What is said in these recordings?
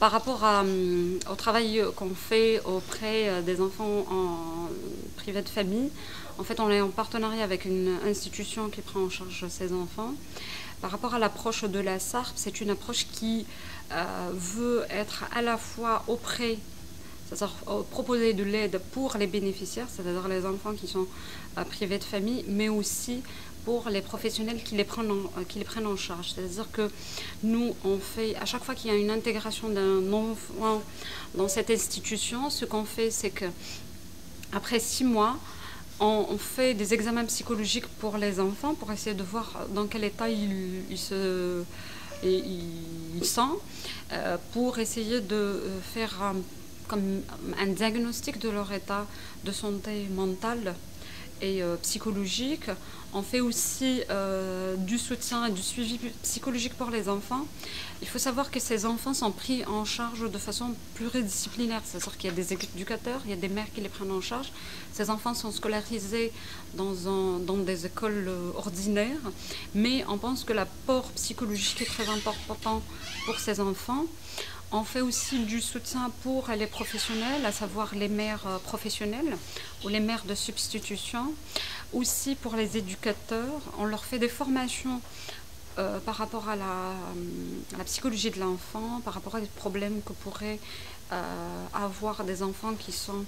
Par rapport au travail qu'on fait auprès des enfants en privé de famille, en fait, on est en partenariat avec une institution qui prend en charge ces enfants. Par rapport à l'approche de la SARP, c'est une approche qui veut être à la fois auprès, c'est-à-dire proposer de l'aide pour les bénéficiaires, c'est-à-dire les enfants qui sont privés de famille, mais aussi pour les professionnels qui les prennent en charge. C'est-à-dire que nous, on fait, à chaque fois qu'il y a une intégration d'un enfant dans cette institution, ce qu'on fait, c'est qu'après 6 mois, on fait des examens psychologiques pour les enfants pour essayer de voir dans quel état ils sont, pour essayer de faire comme un diagnostic de leur état de santé mentale et psychologique. On fait aussi du soutien et du suivi psychologique pour les enfants. Il faut savoir que ces enfants sont pris en charge de façon pluridisciplinaire, c'est-à-dire qu'il y a des éducateurs, il y a des mères qui les prennent en charge. Ces enfants sont scolarisés dans des écoles ordinaires, mais on pense que l'apport psychologique est très important pour ces enfants. On fait aussi du soutien pour les professionnels, à savoir les mères professionnelles ou les mères de substitution. Aussi pour les éducateurs, on leur fait des formations par rapport à la psychologie de l'enfant, par rapport à des problèmes que pourraient avoir des enfants qui sont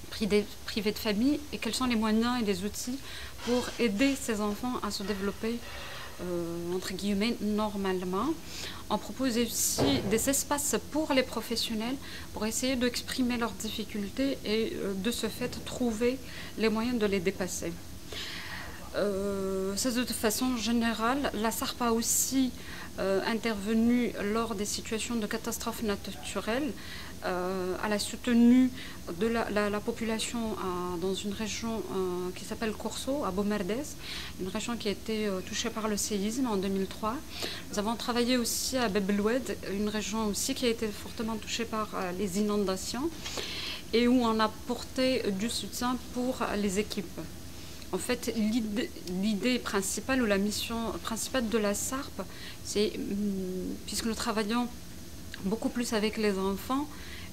privés de famille et quels sont les moyens et les outils pour aider ces enfants à se développer entre guillemets normalement. On propose aussi des espaces pour les professionnels pour essayer d'exprimer leurs difficultés et de ce fait trouver les moyens de les dépasser. Ça, de façon générale, la SARP a aussi intervenu lors des situations de catastrophes naturelles. Elle a soutenu la population dans une région qui s'appelle Corso, à Bomerdès, une région qui a été touchée par le séisme en 2003. Nous avons travaillé aussi à Bab el Oued, une région aussi qui a été fortement touchée par les inondations et où on a apporté du soutien pour les équipes. En fait, l'idée principale ou la mission principale de la SARP, c'est, puisque nous travaillons beaucoup plus avec les enfants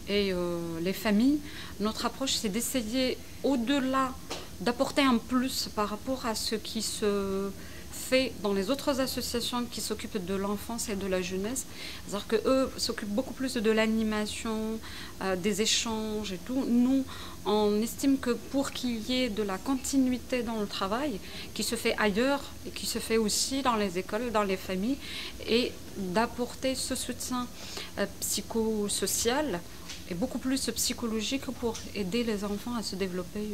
et les familles, notre approche c'est d'essayer, au-delà, d'apporter un plus par rapport à ce qui se fait dans les autres associations qui s'occupent de l'enfance et de la jeunesse. C'est-à-dire qu'eux s'occupent beaucoup plus de l'animation, des échanges et tout. Nous, on estime que pour qu'il y ait de la continuité dans le travail, qui se fait ailleurs et qui se fait aussi dans les écoles, dans les familles, et d'apporter ce soutien psychosocial et beaucoup plus psychologique pour aider les enfants à se développer